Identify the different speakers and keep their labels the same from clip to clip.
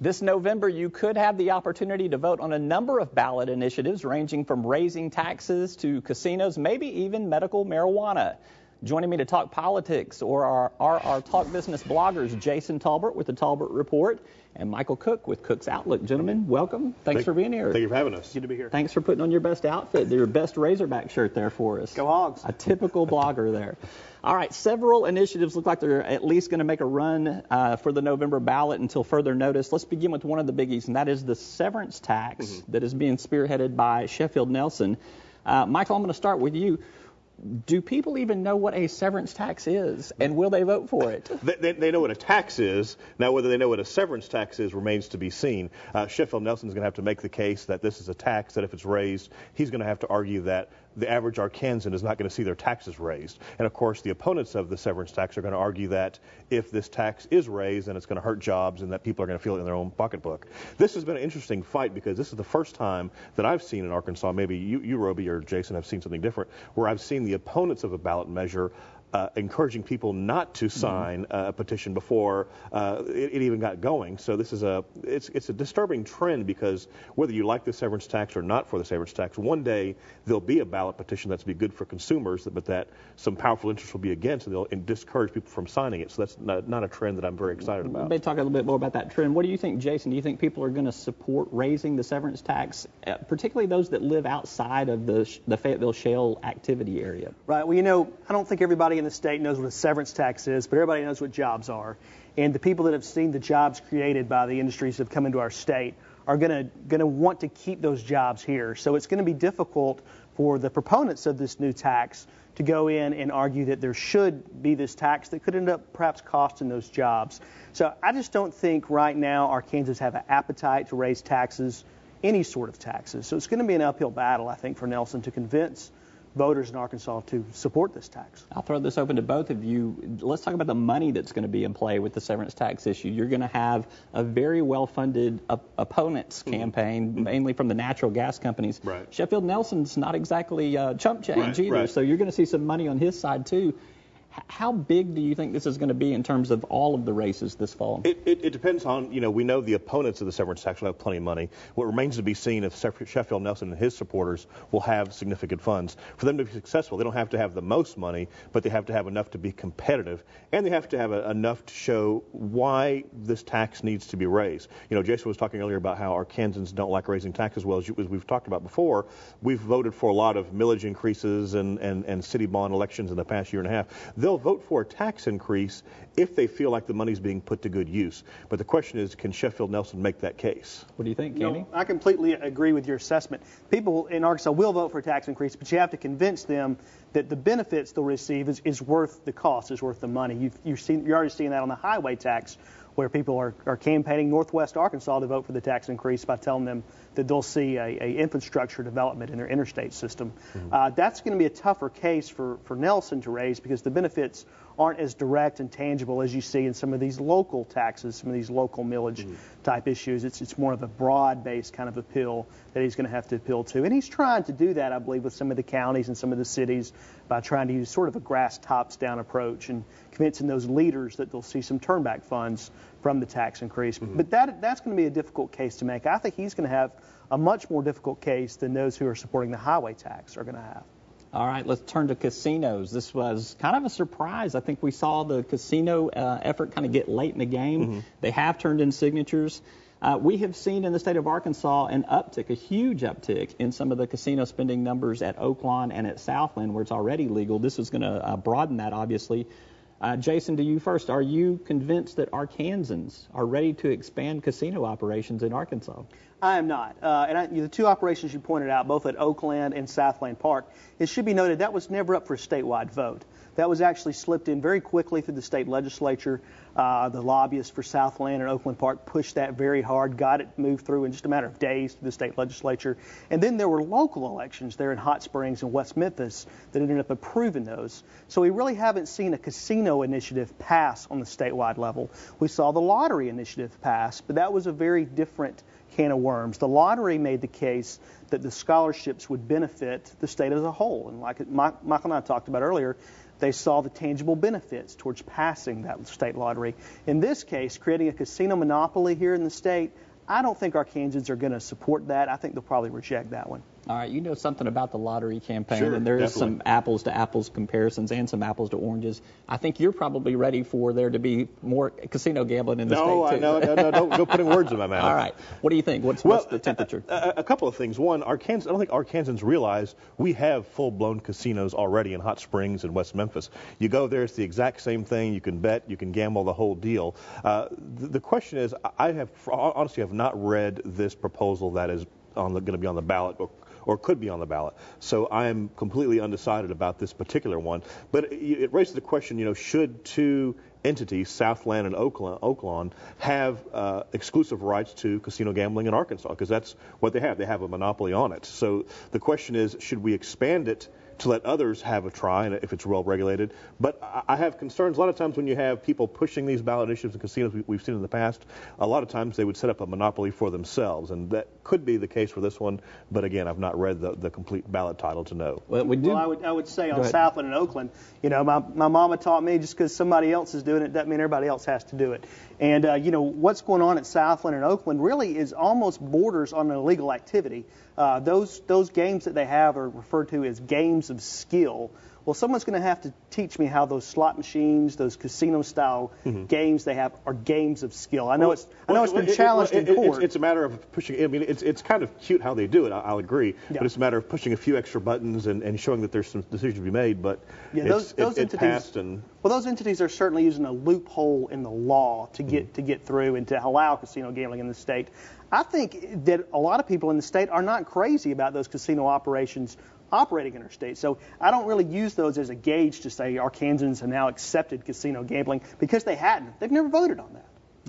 Speaker 1: This November, you could have the opportunity to vote on a number of ballot initiatives ranging from raising taxes to casinos, maybe even medical marijuana. Joining me to talk politics are our Talk Business bloggers, Jason Tolbert with the Tolbert Report and Michael Cook with Cook's Outlook. Gentlemen, welcome. Thanks for being here.
Speaker 2: Thank you for having us.
Speaker 3: Good to be here.
Speaker 1: Thanks for putting on your best outfit, your best Razorback shirt there for us.
Speaker 3: Go Hogs.
Speaker 1: A typical blogger there. All right, several initiatives look like they're at least going to make a run for the November ballot until further notice. Let's begin with one of the biggies, and that is the severance tax that is being spearheaded by Sheffield Nelson. Michael, I'm going to start with you. Do people even know what a severance tax is, and will they vote for it?
Speaker 2: They know what a tax is. Now, whether they know what a severance tax is remains to be seen. Sheffield Nelson's going to have to make the case that this is a tax, that if it's raised, he's going to have to argue that the average Arkansan is not going to see their taxes raised. And, of course, the opponents of the severance tax are going to argue that if this tax is raised, then it's going to hurt jobs and that people are going to feel it in their own pocketbook. This has been an interesting fight because this is the first time that I've seen in Arkansas, maybe you Roby or Jason, have seen something different, where I've seen the opponents of a ballot measure encouraging people not to sign a petition before it even got going. So this is it's a disturbing trend because whether you like the severance tax or not for the severance tax, one day there'll be a ballot petition that's be good for consumers, but that some powerful interests will be against, and they'll discourage people from signing it. So that's not a trend that I'm very excited about.
Speaker 1: Maybe talk a little bit more about that trend. What do you think, Jason? Do you think people are going to support raising the severance tax, particularly those that live outside of the Fayetteville Shale activity area?
Speaker 3: Right. Well, I don't think everybody in the state knows what a severance tax is, but everybody knows what jobs are. And the people that have seen the jobs created by the industries that have come into our state are going to want to keep those jobs here. So it's going to be difficult for the proponents of this new tax to go in and argue that there should be this tax that could end up perhaps costing those jobs. So I just don't think right now Arkansans have an appetite to raise taxes, any sort of taxes. So it's going to be an uphill battle, I think, for Nelson to convince voters in Arkansas to support this tax.
Speaker 1: I'll throw this open to both of you. Let's talk about the money that's going to be in play with the severance tax issue. You're going to have a very well-funded opponents campaign, mainly from the natural gas companies.
Speaker 2: Right.
Speaker 1: Sheffield Nelson's not exactly chump change either,
Speaker 2: right.
Speaker 1: So you're going to see some money on his side too. How big do you think this is going to be in terms of all of the races this fall?
Speaker 2: It depends on, we know the opponents of the severance tax will have plenty of money. What remains to be seen if Sheffield Nelson and his supporters will have significant funds. For them to be successful, they don't have to have the most money, but they have to have enough to be competitive, and they have to have enough to show why this tax needs to be raised. Jason was talking earlier about how Arkansans don't like raising taxes well, as we've talked about before. We've voted for a lot of millage increases and city bond elections in the past year and a half. They'll vote for a tax increase if they feel like the money's being put to good use. But the question is, can Sheffield Nelson make that case?
Speaker 1: What do you think, Candy?
Speaker 3: No, I completely agree with your assessment. People in Arkansas will vote for a tax increase, but you have to convince them that the benefits they'll receive is worth the cost, is worth the money. You're already seeing that on the highway tax, where people are campaigning Northwest Arkansas to vote for the tax increase by telling them that they'll see a infrastructure development in their interstate system. That's going to be a tougher case for Nelson to raise because the benefits aren't as direct and tangible as you see in some of these local taxes, some of these local millage type issues. It's more of a broad-based kind of appeal that he's going to have to appeal to. And he's trying to do that, I believe, with some of the counties and some of the cities by trying to use sort of a grass tops down approach and convincing those leaders that they'll see some turnback funds from the tax increase. But that's going to be a difficult case to make. I think he's going to have a much more difficult case than those who are supporting the highway tax are going to have.
Speaker 1: All right, let's turn to casinos. This was kind of a surprise. I think we saw the casino effort kind of get late in the game. They have turned in signatures. We have seen in the state of Arkansas an uptick, a huge uptick in some of the casino spending numbers at Oaklawn and at Southland, where it's already legal. This is going to broaden that, obviously. Jason, to you first. Are you convinced that Arkansans are ready to expand casino operations in Arkansas?
Speaker 3: I am not. The two operations you pointed out, both at Oakland and Southland Park, it should be noted that was never up for a statewide vote. That was actually slipped in very quickly through the state legislature. The lobbyists for Southland and Oakland Park pushed that very hard, got it moved through in just a matter of days to the state legislature. And then there were local elections there in Hot Springs and West Memphis that ended up approving those. So we really haven't seen a casino initiative pass on the statewide level. We saw the lottery initiative pass, but that was a very different can of worms. The lottery made the case that the scholarships would benefit the state as a whole. And like Michael and I talked about earlier, they saw the tangible benefits towards passing that state lottery. In this case, creating a casino monopoly here in the state, I don't think Arkansans are going to support that. I think they'll probably reject that one.
Speaker 1: All right, you know something about the lottery campaign,
Speaker 2: Sure,
Speaker 1: and there is
Speaker 2: definitely.
Speaker 1: some apples to apples comparisons and some apples to oranges. I think you're probably ready for there to be more casino gambling in the state, too.
Speaker 2: No, don't go putting words in my mouth.
Speaker 1: All right, what do you think? What's the temperature?
Speaker 2: A couple of things. One, I don't think Arkansans realize we have full-blown casinos already in Hot Springs and West Memphis. You go there, it's the exact same thing. You can bet, you can gamble, the whole deal. The question is, I honestly have not read this proposal that is going to be on the ballot or could be on the ballot. So I am completely undecided about this particular one. But it raises the question, should two entities, Southland and Oaklawn, have exclusive rights to casino gambling in Arkansas? Because that's what they have. They have a monopoly on it. So the question is, should we expand it to let others have a try, and if it's well regulated? But I have concerns. A lot of times when you have people pushing these ballot initiatives in casinos we've seen in the past, a lot of times they would set up a monopoly for themselves, and that could be the case for this one. But again, I've not read the complete ballot title to know.
Speaker 1: Well, we do.
Speaker 3: Well, I would say on Southland and Oakland, my mama taught me just because somebody else is doing it doesn't mean everybody else has to do it. And what's going on at Southland and Oakland really is almost borders on an illegal activity. Those games that they have are referred to as games of skill. Well, someone's going to have to teach me how those slot machines, those casino-style games they have, are games of skill. I know it's been challenged in court.
Speaker 2: It's a matter of pushing. I mean, it's kind of cute how they do it. I'll agree, but it's a matter of pushing a few extra buttons and showing that there's some decisions to be made. But
Speaker 3: those entities
Speaker 2: passed and.
Speaker 3: Well, those entities are certainly using a loophole in the law to get through and to allow casino gambling in the state. I think that a lot of people in the state are not crazy about those casino operations operating in our state. So I don't really use those as a gauge to say Arkansans have now accepted casino gambling, because they hadn't. They've never voted on that.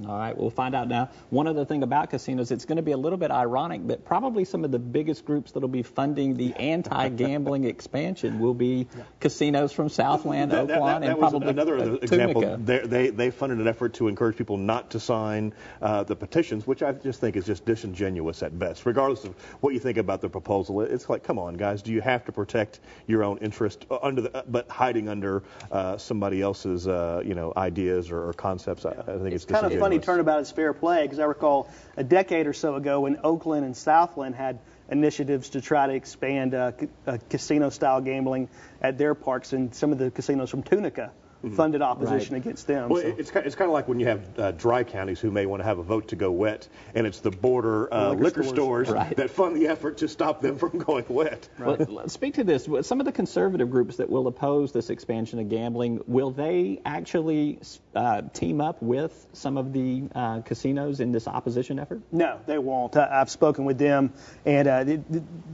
Speaker 1: All right, we'll find out now. One other thing about casinos, it's going to be a little bit ironic, but probably some of the biggest groups that will be funding the anti-gambling expansion will be casinos from Southland, Oaklawn, and probably
Speaker 2: another example. They funded an effort to encourage people not to sign the petitions, which I just think is just disingenuous at best. Regardless of what you think about the proposal, it's like, come on, guys, do you have to protect your own interest but hiding under somebody else's ideas or concepts? I think it's
Speaker 3: kind of funny turnabout is fair play, because I recall a decade or so ago when Oakland and Southland had initiatives to try to expand casino-style gambling at their parks, and some of the casinos from Tunica funded opposition against them.
Speaker 2: Well, it's kind of like when you have dry counties who may want to have a vote to go wet, and it's the border liquor stores that fund the effort to stop them from going wet.
Speaker 1: Right. Well, let's speak to this. Some of the conservative groups that will oppose this expansion of gambling, will they actually team up with some of the casinos in this opposition effort?
Speaker 3: No, they won't. I've spoken with them, and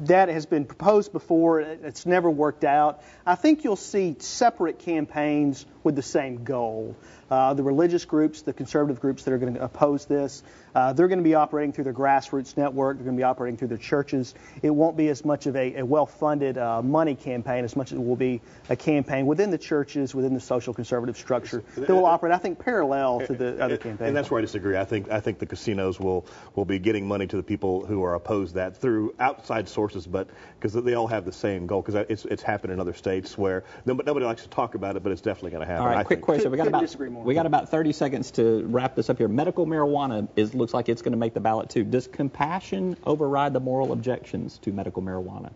Speaker 3: that has been proposed before. It's never worked out. I think you'll see separate campaigns with the same goal. The religious groups, the conservative groups that are going to oppose this, they're going to be operating through their grassroots network. They're going to be operating through their churches. It won't be as much of a well-funded money campaign as much as it will be a campaign within the churches, within the social conservative structure that will operate, I think, parallel to the other campaigns.
Speaker 2: And that's where I disagree. I think the casinos will be getting money to the people who are opposed that through outside sources, but because they all have the same goal. Because it's happened in other states where nobody likes to talk about it, but it's definitely going to happen.
Speaker 1: All right, quick question. We got about 30 seconds to wrap this up here. Medical marijuana looks like it's going to make the ballot too. Does compassion override the moral objections to medical marijuana?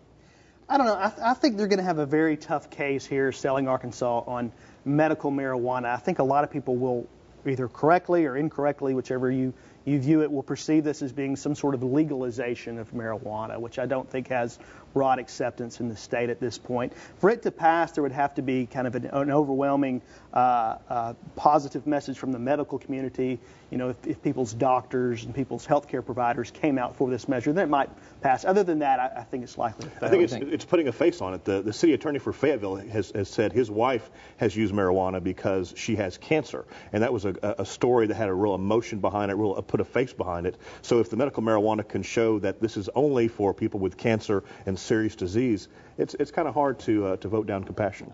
Speaker 3: I don't know. I think they're going to have a very tough case here selling Arkansas on medical marijuana. I think a lot of people will, either correctly or incorrectly, whichever you view it, will perceive this as being some sort of legalization of marijuana, which I don't think has broad acceptance in the state at this point. For it to pass, there would have to be kind of an overwhelming positive message from the medical community. If people's doctors and people's healthcare providers came out for this measure, then it might pass. Other than that, I think it's likely to fail.
Speaker 2: I think it's putting a face on it. The city attorney for Fayetteville has said his wife has used marijuana because she has cancer, and that was a story that had a real emotion behind it, put a face behind it. So if the medical marijuana can show that this is only for people with cancer and serious disease, it's kind of hard to vote down compassion.